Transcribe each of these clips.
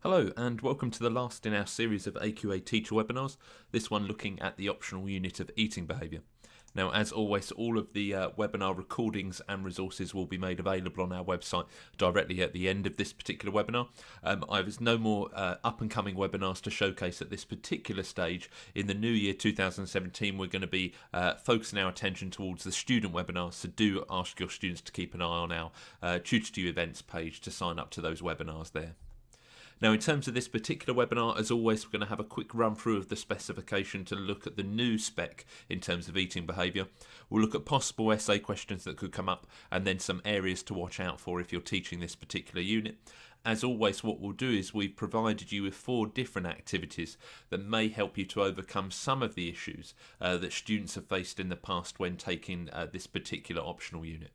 Hello and welcome to the last in our series of AQA teacher webinars, this one looking at the optional unit of eating behaviour. Now, as always, all of the webinar recordings and resources will be made available on our website directly at the end of this particular webinar. There's no more up-and-coming webinars to showcase at this particular stage. In the new year 2017, we're going to be focusing our attention towards the student webinars, so do ask your students to keep an eye on our Tutor to You events page to sign up to those webinars there. Now, in terms of this particular webinar, as always, we're going to have a quick run through of the specification to look at the new spec in terms of eating behaviour. We'll look at possible essay questions that could come up and then some areas to watch out for if you're teaching this particular unit. As always, what we'll do is we've provided you with 4 different activities that may help you to overcome some of the issues that students have faced in the past when taking this particular optional unit.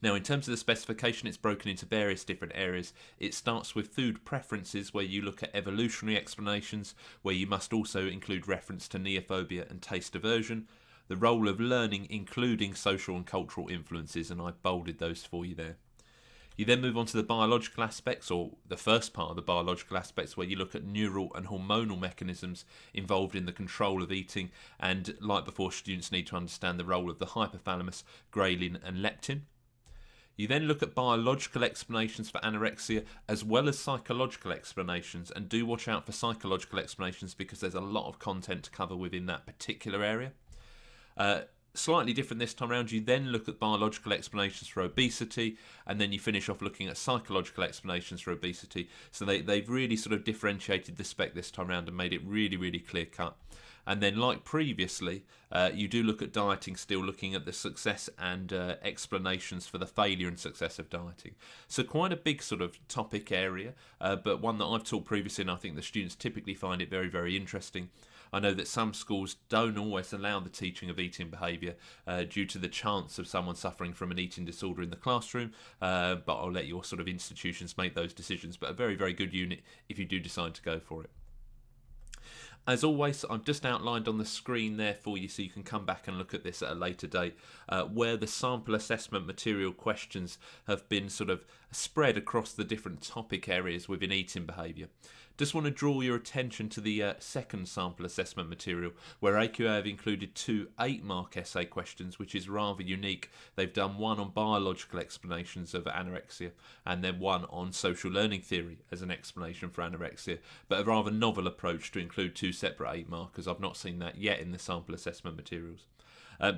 Now, in terms of the specification, it's broken into various different areas. It starts with food preferences, where you look at evolutionary explanations, where you must also include reference to neophobia and taste aversion, the role of learning, including social and cultural influences, and I bolded those for you there. You then move on to the biological aspects, or the first part of the biological aspects, where you look at neural and hormonal mechanisms involved in the control of eating, and like before, students need to understand the role of the hypothalamus, ghrelin and leptin. You then look at biological explanations for anorexia as well as psychological explanations, and do watch out for psychological explanations because there's a lot of content to cover within that particular area. Slightly different this time around, you then look at biological explanations for obesity, and then you finish off looking at psychological explanations for obesity. So they've really sort of differentiated the spec this time around and made it really, really clear cut. And then, like previously, you do look at dieting, still looking at the success and explanations for the failure and success of dieting. So quite a big sort of topic area, but one that I've taught previously, and I think the students typically find it very, very interesting. I know that some schools don't always allow the teaching of eating behaviour due to the chance of someone suffering from an eating disorder in the classroom, but I'll let your sort of institutions make those decisions. But a very, very good unit if you do decide to go for it. As always, I've just outlined on the screen there for you so you can come back and look at this at a later date, where the sample assessment material questions have been sort of spread across the different topic areas within eating behaviour. Just want to draw your attention to the second sample assessment material, where AQA have included 2 8-mark essay questions, which is rather unique. They've done one on biological explanations of anorexia and then one on social learning theory as an explanation for anorexia, but a rather novel approach to include 2 separate 8 markers. I've not seen that yet in the sample assessment materials.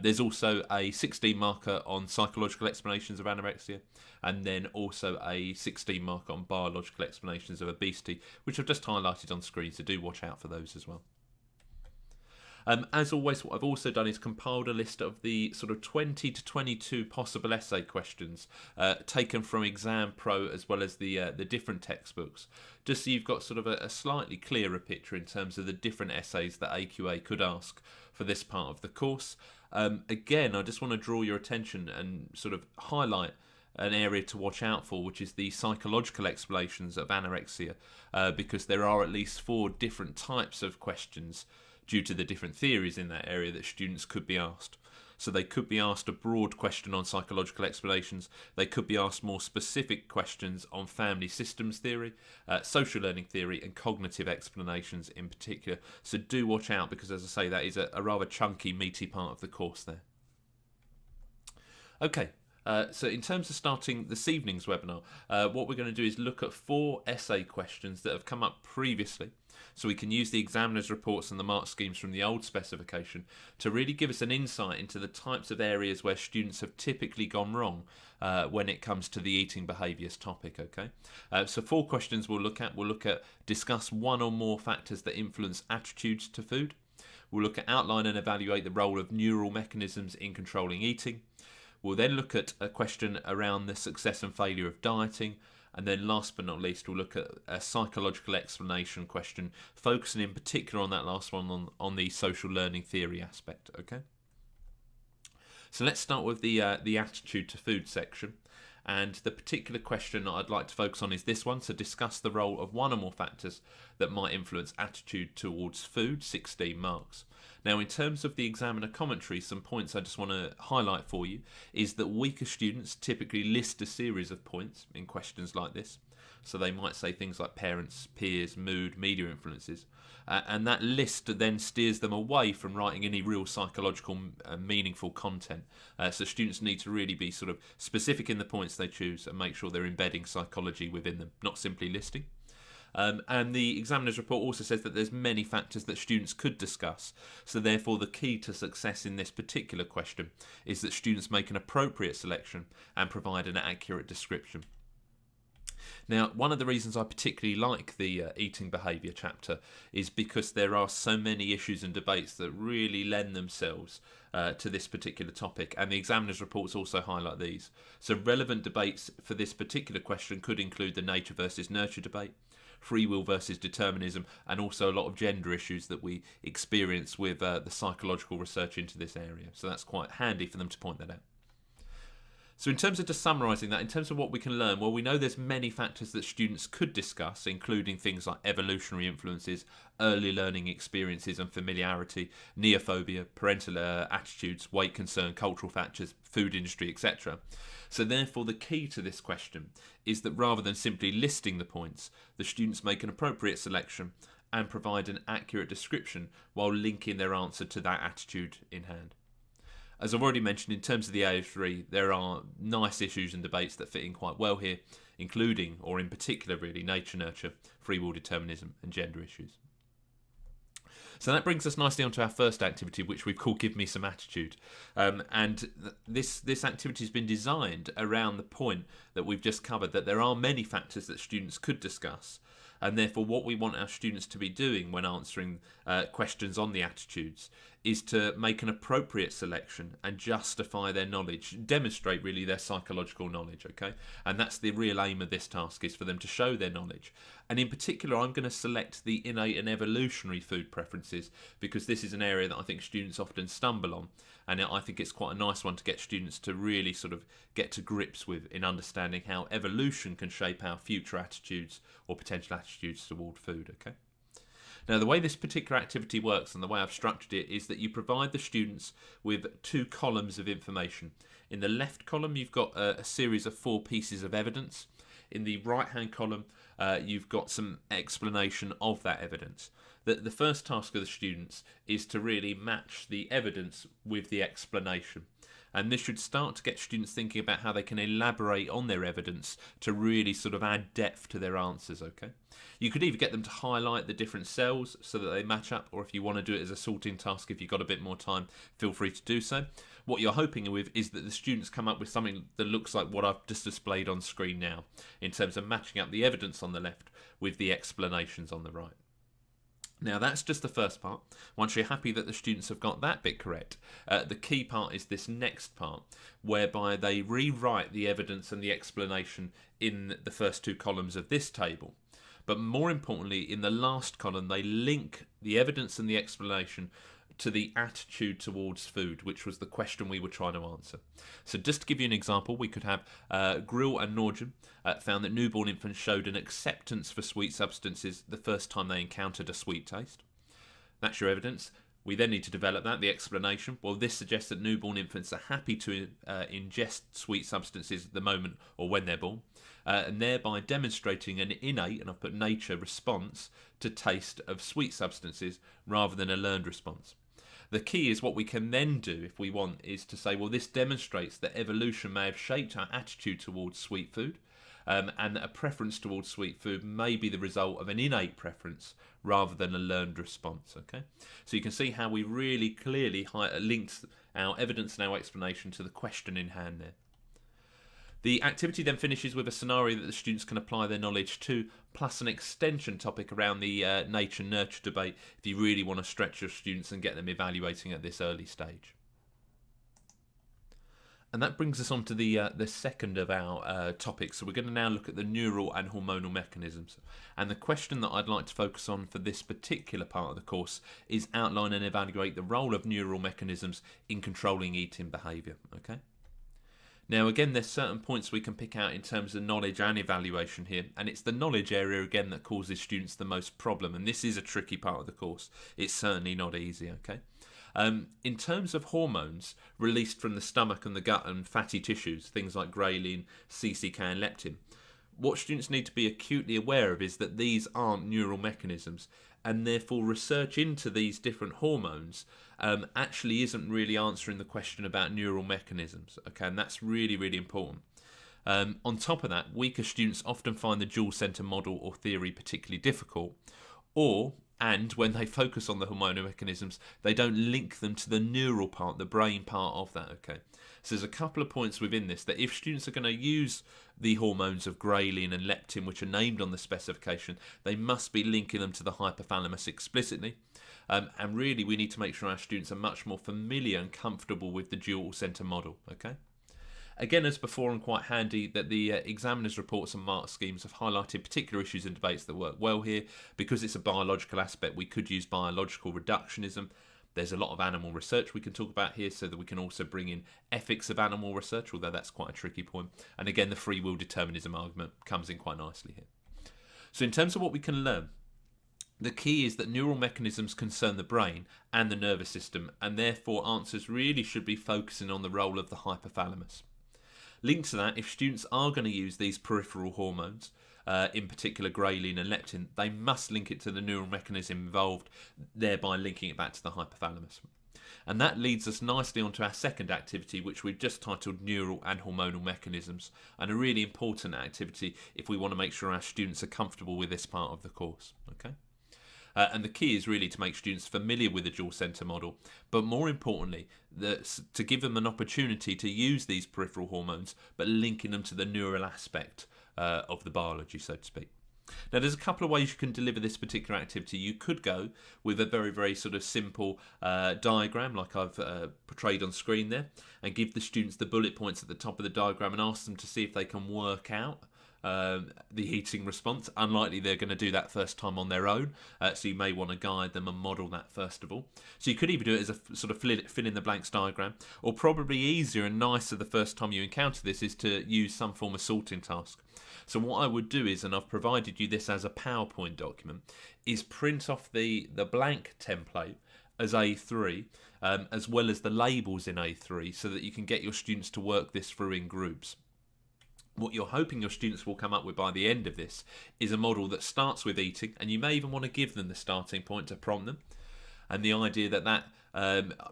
There's also a 16 marker on psychological explanations of anorexia, and then also a 16 marker on biological explanations of obesity, which I've just highlighted on screen, so do watch out for those as well. As always, what I've also done is compiled a list of the sort of 20 to 22 possible essay questions taken from Exam Pro as well as the different textbooks, just so you've got sort of a slightly clearer picture in terms of the different essays that AQA could ask for this part of the course. Again, I just want to draw your attention and sort of highlight an area to watch out for, which is the psychological explanations of anorexia, because there are at least 4 different types of questions due to the different theories in that area that students could be asked. So they could be asked a broad question on psychological explanations, they could be asked more specific questions on family systems theory, social learning theory and cognitive explanations in particular. So do watch out, because as I say, that is a rather chunky, meaty part of the course there. Okay. So in terms of starting this evening's webinar, what we're going to do is look at 4 essay questions that have come up previously, so we can use the examiner's reports and the mark schemes from the old specification to really give us an insight into the types of areas where students have typically gone wrong when it comes to the eating behaviours topic. Okay, so 4 questions we'll look at. We'll look at discuss one or more factors that influence attitudes to food. We'll look at outline and evaluate the role of neural mechanisms in controlling eating. We'll then look at a question around the success and failure of dieting. And then last but not least, we'll look at a psychological explanation question, focusing in particular on that last one on the social learning theory aspect. Okay. So let's start with the attitude to food section. And the particular question that I'd like to focus on is this one. So discuss the role of one or more factors that might influence attitude towards food, 16 marks. Now, in terms of the examiner commentary, some points I just want to highlight for you is that weaker students typically list a series of points in questions like this. So they might say things like parents, peers, mood, media influences. And that list then steers them away from writing any real psychological meaningful content. So students need to really be sort of specific in the points they choose and make sure they're embedding psychology within them, not simply listing. And the examiner's report also says that there's many factors that students could discuss. So therefore the key to success in this particular question is that students make an appropriate selection and provide an accurate description. Now, one of the reasons I particularly like the eating behaviour chapter is because there are so many issues and debates that really lend themselves to this particular topic, and the examiner's reports also highlight these. So relevant debates for this particular question could include the nature versus nurture debate, free will versus determinism, and also a lot of gender issues that we experience with the psychological research into this area. So that's quite handy for them to point that out. So in terms of just summarising that, in terms of what we can learn, well, we know there's many factors that students could discuss, including things like evolutionary influences, early learning experiences and familiarity, neophobia, parental attitudes, weight concern, cultural factors, food industry, etc. So therefore the key to this question is that rather than simply listing the points, the students make an appropriate selection and provide an accurate description while linking their answer to that attitude in hand. As I've already mentioned, in terms of the AO3, there are nice issues and debates that fit in quite well here, including, or in particular really, nature, nurture, free will determinism and gender issues. So that brings us nicely onto our first activity, which we've called Give Me Some Attitude. This activity has been designed around the point that we've just covered, that there are many factors that students could discuss. And therefore what we want our students to be doing when answering questions on the attitudes is to make an appropriate selection and justify their knowledge, demonstrate really their psychological knowledge, okay? And that's the real aim of this task, is for them to show their knowledge. And in particular, I'm going to select the innate and evolutionary food preferences because this is an area that I think students often stumble on. And I think it's quite a nice one to get students to really sort of get to grips with in understanding how evolution can shape our future attitudes or potential attitudes toward food, okay? Now, the way this particular activity works and the way I've structured it is that you provide the students with 2 columns of information. In the left column, you've got a series of 4 pieces of evidence. In the right-hand column, you've got some explanation of that evidence. The first task of the students is to really match the evidence with the explanation. And this should start to get students thinking about how they can elaborate on their evidence to really sort of add depth to their answers, okay? You could either get them to highlight the different cells so that they match up, or if you want to do it as a sorting task, if you've got a bit more time, feel free to do so. What you're hoping with is that the students come up with something that looks like what I've just displayed on screen now, in terms of matching up the evidence on the left with the explanations on the right. Now that's just the first part. Once you're happy that the students have got that bit correct, the key part is this next part, whereby they rewrite the evidence and the explanation in the first 2 columns of this table. But more importantly, in the last column, they link the evidence and the explanation to the attitude towards food, which was the question we were trying to answer. So just to give you an example, we could have Grill and Norgem found that newborn infants showed an acceptance for sweet substances the first time they encountered a sweet taste. That's your evidence. We then need to develop that, the explanation. Well, this suggests that newborn infants are happy to ingest sweet substances at the moment or when they're born, and thereby demonstrating an innate, and I've put nature, response to taste of sweet substances rather than a learned response. The key is what we can then do, if we want, is to say, well, this demonstrates that evolution may have shaped our attitude towards sweet food, and that a preference towards sweet food may be the result of an innate preference rather than a learned response, okay? So you can see how we really clearly linked our evidence and our explanation to the question in hand there. The activity then finishes with a scenario that the students can apply their knowledge to, plus an extension topic around the nature-nurture debate if you really want to stretch your students and get them evaluating at this early stage. And that brings us on to the second of our topics. So we're going to now look at the neural and hormonal mechanisms. And the question that I'd like to focus on for this particular part of the course is outline and evaluate the role of neural mechanisms in controlling eating behaviour. Okay. Now again, there's certain points we can pick out in terms of knowledge and evaluation here, and it's the knowledge area again that causes students the most problem, and this is a tricky part of the course. It's certainly not easy, okay? In terms of hormones released from the stomach and the gut and fatty tissues, things like ghrelin, CCK and leptin, What students need to be acutely aware of is that these aren't neural mechanisms, and therefore research into these different hormones actually isn't really answering the question about neural mechanisms. Okay, and that's really, really important. On top of that, weaker students often find the dual center model or theory particularly difficult, and when they focus on the hormonal mechanisms, they don't link them to the neural part, the brain part of that. Okay, so there's a couple of points within this that if students are going to use the hormones of ghrelin and leptin, which are named on the specification, they must be linking them to the hypothalamus explicitly. And really, we need to make sure our students are much more familiar and comfortable with the dual center model. Okay. Again, as before, and quite handy that the examiner's reports and mark schemes have highlighted particular issues and debates that work well here. Because it's a biological aspect, we could use biological reductionism. There's a lot of animal research we can talk about here, so that we can also bring in ethics of animal research, although that's quite a tricky point. And again, the free will determinism argument comes in quite nicely here. So in terms of what we can learn, the key is that neural mechanisms concern the brain and the nervous system, and therefore answers really should be focusing on the role of the hypothalamus. Linked to that, if students are going to use these peripheral hormones, in particular ghrelin and leptin, they must link it to the neural mechanism involved, thereby linking it back to the hypothalamus. And that leads us nicely onto our second activity, which we've just titled Neural and Hormonal Mechanisms, and a really important activity if we want to make sure our students are comfortable with this part of the course. Okay. And the key is really to make students familiar with the dual center model, but more importantly, to give them an opportunity to use these peripheral hormones, but linking them to the neural aspect of the biology, so to speak. Now, there's a couple of ways you can deliver this particular activity. You could go with a very, very sort of simple diagram, like I've portrayed on screen there, and give the students the bullet points at the top of the diagram and ask them to see if they can work out the eating response. Unlikely they're going to do that first time on their own, so you may want to guide them and model that first of all. So you could either do it as a sort of fill in the blanks diagram, or probably easier and nicer the first time you encounter this is to use some form of sorting task. So what I would do is, and I've provided you this as a PowerPoint document, is print off the blank template as A3, as well as the labels in A3, so that you can get your students to work this through in groups. What you're hoping your students will come up with by the end of this is a model that starts with eating, and you may even want to give them the starting point to prompt them. And the idea that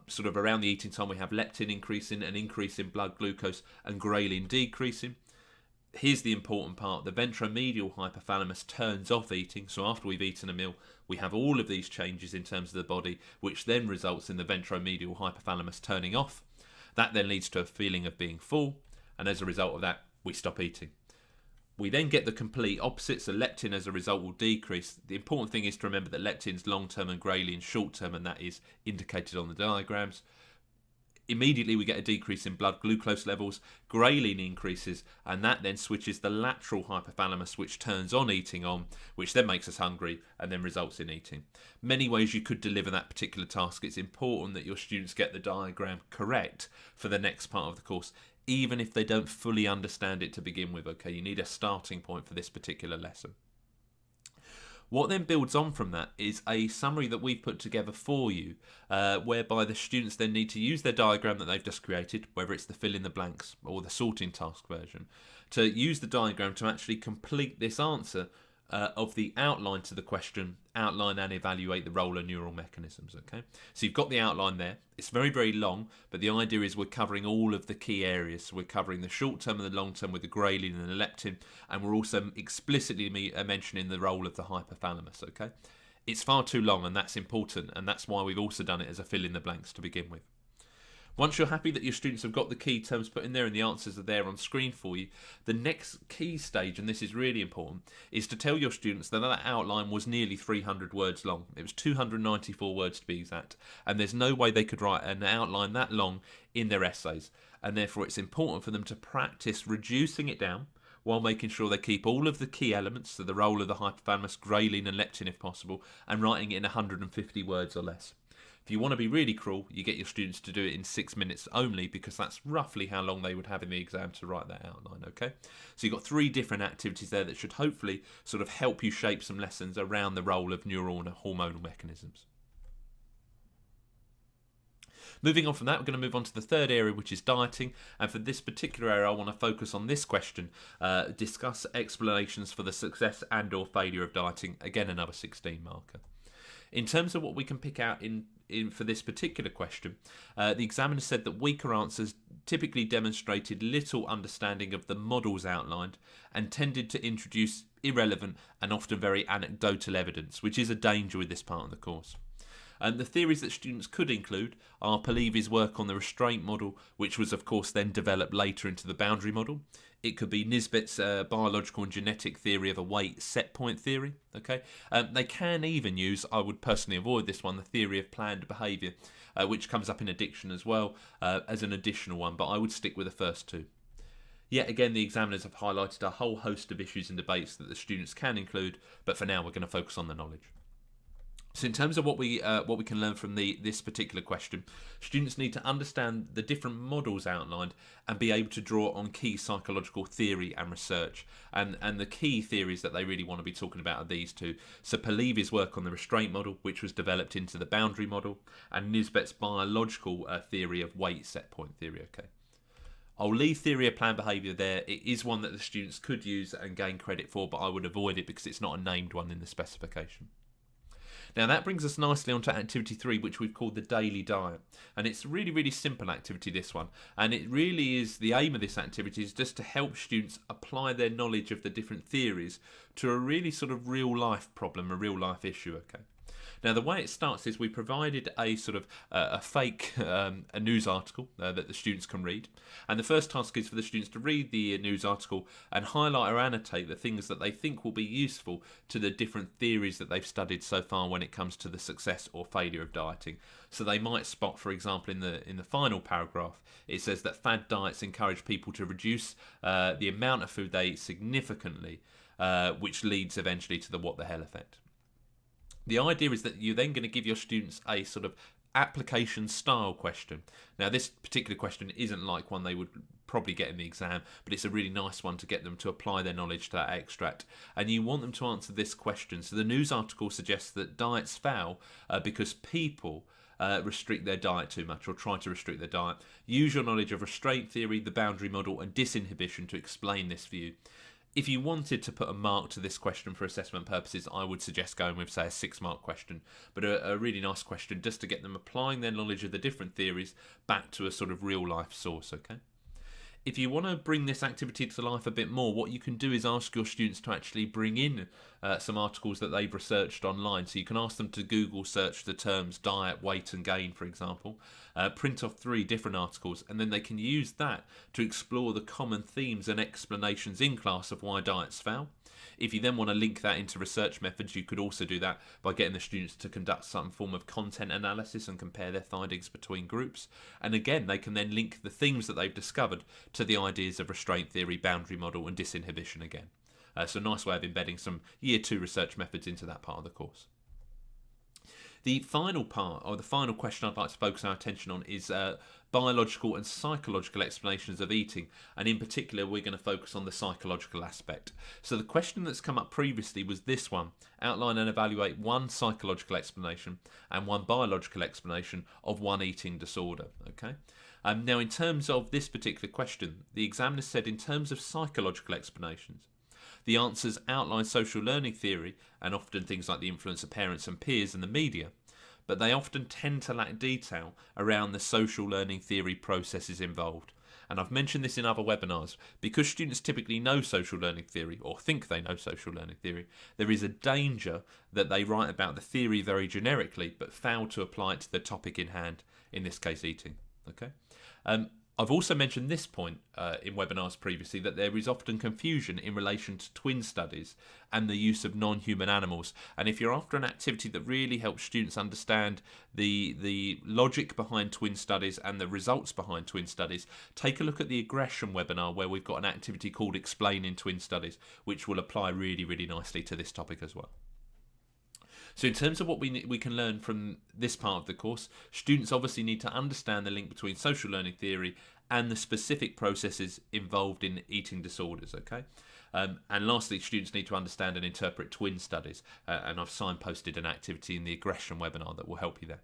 sort of around the eating time we have leptin increasing, an increase in blood glucose, and ghrelin decreasing. Here's the important part: the ventromedial hypothalamus turns off eating. So after we've eaten a meal, we have all of these changes in terms of the body, which then results in the ventromedial hypothalamus turning off. That then leads to a feeling of being full, and as a result of that, we stop eating. We then get the complete opposite, so leptin as a result will decrease. The important thing is to remember that leptin's long-term and ghrelin short-term, and that is indicated on the diagrams. Immediately we get a decrease in blood glucose levels, ghrelin increases, and that then switches the lateral hypothalamus, which turns on eating on, which then makes us hungry and then results in eating. Many ways you could deliver that particular task. It's important that your students get the diagram correct for the next part of the course, even if they don't fully understand it to begin with. Okay, you need a starting point for this particular lesson. What then builds on from that is a summary that we've put together for you, whereby the students then need to use their diagram that they've just created, whether it's the fill in the blanks or the sorting task version, to use the diagram to actually complete this answer of the outline to the question, outline and evaluate the role of neural mechanisms. Okay, so you've got the outline there. It's very, very long, but the idea is we're covering all of the key areas. So we're covering the short term and the long term with the ghrelin and the leptin, and we're also explicitly mentioning the role of the hypothalamus. Okay, it's far too long, and that's important, and that's why we've also done it as a fill in the blanks to begin with. Once you're happy that your students have got the key terms put in there and the answers are there on screen for you, the next key stage, and this is really important, is to tell your students that that outline was nearly 300 words long. It was 294 words to be exact, and there's no way they could write an outline that long in their essays, and therefore it's important for them to practice reducing it down while making sure they keep all of the key elements, so the role of the hypothalamus, ghrelin and leptin if possible, and writing it in 150 words or less. If you want to be really cruel, you get your students to do it in 6 minutes only, because that's roughly how long they would have in the exam to write that outline, okay? So you've got 3 different activities there that should hopefully sort of help you shape some lessons around the role of neural and hormonal mechanisms. Moving on from that, we're going to move on to the third area, which is dieting. And for this particular area, I want to focus on this question. Discuss explanations for the success and or failure of dieting. Again, another 16 marker. In terms of what we can pick out in for this particular question, the examiner said that weaker answers typically demonstrated little understanding of the models outlined and tended to introduce irrelevant and often very anecdotal evidence, which is a danger with this part of the course. And the theories that students could include are Polivi's work on the restraint model, which was of course then developed later into the boundary model. It could be Nisbet's biological and genetic theory of a weight set point theory. Okay, they can even use, I would personally avoid this one, the theory of planned behaviour, which comes up in addiction as well as an additional one, but I would stick with the first two. Yet again, the examiners have highlighted a whole host of issues and debates that the students can include, but for now we're going to focus on the knowledge. So in terms of what we can learn from this particular question, students need to understand the different models outlined and be able to draw on key psychological theory and research. And the key theories that they really want to be talking about are these two. So Polivi's work on the restraint model, which was developed into the boundary model, and Nisbet's biological theory of weight set point theory. Okay. I'll leave theory of planned behaviour there. It is one that the students could use and gain credit for, but I would avoid it because it's not a named one in the specification. Now that brings us nicely onto activity 3, which we've called the daily diet. And it's a really, really simple activity, this one. And it really is, the aim of this activity is just to help students apply their knowledge of the different theories to a really sort of real life problem, a real life issue, okay? Now the way it starts is we provided a sort of a fake a news article that the students can read, and the first task is for the students to read the news article and highlight or annotate the things that they think will be useful to the different theories that they've studied so far when it comes to the success or failure of dieting. So they might spot, for example, in the final paragraph, it says that fad diets encourage people to reduce the amount of food they eat significantly, which leads eventually to the what the hell effect. The idea is that you're then going to give your students a sort of application style question. Now this particular question isn't like one they would probably get in the exam, but it's a really nice one to get them to apply their knowledge to that extract. And you want them to answer this question. So the news article suggests that diets fail because people restrict their diet too much or try to restrict their diet. Use your knowledge of restraint theory, the boundary model and disinhibition to explain this view. If you wanted to put a mark to this question for assessment purposes, I would suggest going with, say, a 6-mark question, but a really nice question just to get them applying their knowledge of the different theories back to a sort of real life source, okay? If you want to bring this activity to life a bit more, what you can do is ask your students to actually bring in some articles that they've researched online. So you can ask them to Google search the terms diet, weight and gain, for example, print off 3 different articles, and then they can use that to explore the common themes and explanations in class of why diets fail. If you then want to link that into research methods, you could also do that by getting the students to conduct some form of content analysis and compare their findings between groups. And again, they can then link the themes that they've discovered to the ideas of restraint theory, boundary model and disinhibition again. So a nice way of embedding some Year 2 research methods into that part of the course. The final part, or the final question I'd like to focus our attention on is biological and psychological explanations of eating, and in particular we're going to focus on the psychological aspect. So the question that's come up previously was this one: outline and evaluate one psychological explanation and one biological explanation of one eating disorder. Okay. Now in terms of this particular question, the examiner said in terms of psychological explanations, the answers outline social learning theory and often things like the influence of parents and peers and the media, but they often tend to lack detail around the social learning theory processes involved. And I've mentioned this in other webinars. Because students typically know social learning theory, or think they know social learning theory, there is a danger that they write about the theory very generically but fail to apply it to the topic in hand, in this case eating. Okay. I've also mentioned this point in webinars previously, that there is often confusion in relation to twin studies and the use of non-human animals. And if you're after an activity that really helps students understand the logic behind twin studies and the results behind twin studies, take a look at the aggression webinar where we've got an activity called Explaining Twin Studies, which will apply really, really nicely to this topic as well. So in terms of what we can learn from this part of the course, students obviously need to understand the link between social learning theory and the specific processes involved in eating disorders, okay? And lastly, students need to understand and interpret twin studies, and I've signposted an activity in the aggression webinar that will help you there.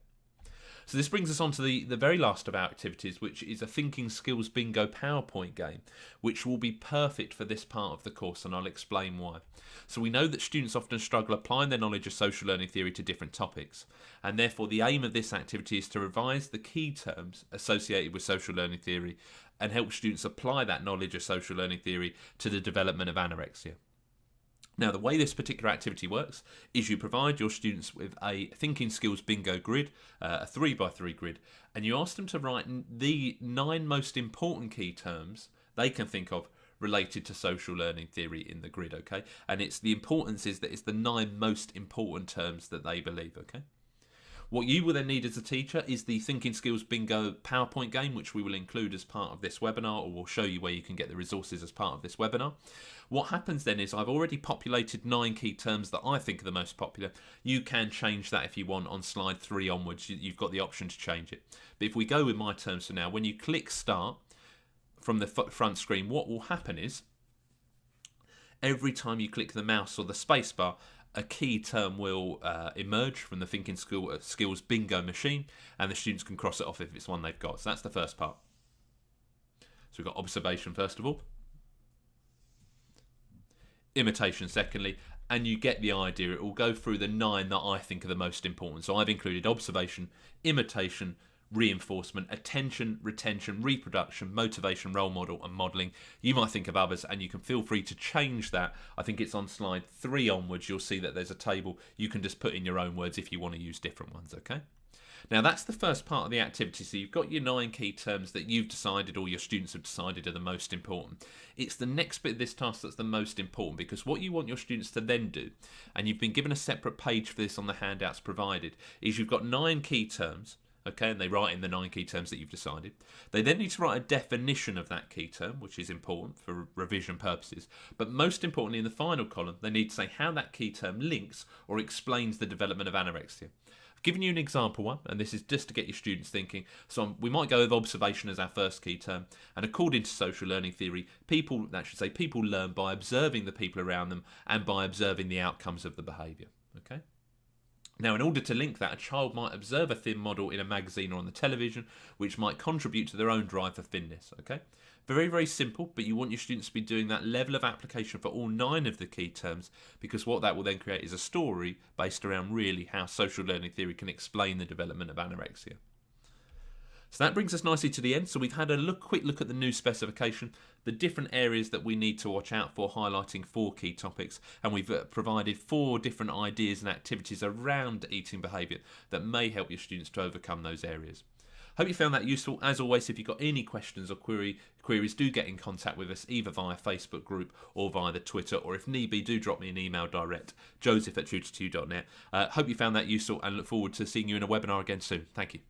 So this brings us on to the very last of our activities, which is a Thinking Skills Bingo PowerPoint game, which will be perfect for this part of the course, and I'll explain why. So we know that students often struggle applying their knowledge of social learning theory to different topics, and therefore the aim of this activity is to revise the key terms associated with social learning theory and help students apply that knowledge of social learning theory to the development of anorexia. Now, the way this particular activity works is you provide your students with a Thinking Skills Bingo grid, a 3x3 grid, and you ask them to write the 9 most important key terms they can think of related to social learning theory in the grid, okay? And the importance is that it's the 9 most important terms that they believe, okay? What you will then need as a teacher is the Thinking Skills Bingo PowerPoint game, which we will include as part of this webinar, or we'll show you where you can get the resources as part of this webinar. What happens then is I've already populated 9 key terms that I think are the most popular. You can change that if you want on slide 3 onwards. You've got the option to change it. But if we go with my terms for now, when you click Start from the front screen, what will happen is every time you click the mouse or the spacebar, a key term will emerge from the Thinking Skills Bingo machine, and the students can cross it off if it's one they've got. So that's the first part. So we've got observation first of all, imitation secondly, and you get the idea. It will go through the 9 that I think are the most important. So I've included observation, imitation, reinforcement, attention, retention, reproduction, motivation, role model, and modelling. You might think of others, and you can feel free to change that. I think it's on slide 3 onwards. You'll see that there's a table. You can just put in your own words if you want to use different ones, okay? Now, that's the first part of the activity. So you've got your 9 key terms that you've decided, or your students have decided, are the most important. It's the next bit of this task that's the most important, because what you want your students to then do, and you've been given a separate page for this on the handouts provided, is you've got 9 key terms. Okay, and they write in the 9 key terms that you've decided. They then need to write a definition of that key term, which is important for revision purposes. But most importantly, in the final column, they need to say how that key term links or explains the development of anorexia. I've given you an example one, and this is just to get your students thinking. So we might go with observation as our first key term. And according to social learning theory, people learn by observing the people around them and by observing the outcomes of the behaviour. Okay. Now, in order to link that, a child might observe a thin model in a magazine or on the television, which might contribute to their own drive for thinness, okay? Very, very simple, but you want your students to be doing that level of application for all 9 of the key terms, because what that will then create is a story based around really how social learning theory can explain the development of anorexia. So that brings us nicely to the end. So we've had a quick look at the new specification, the different areas that we need to watch out for, highlighting 4 key topics, and we've provided 4 different ideas and activities around eating behaviour that may help your students to overcome those areas. Hope you found that useful. As always, if you've got any questions or queries, do get in contact with us either via Facebook group or via the Twitter, or if need be, do drop me an email direct, joseph@tutor2.net. Hope you found that useful, and look forward to seeing you in a webinar again soon. Thank you.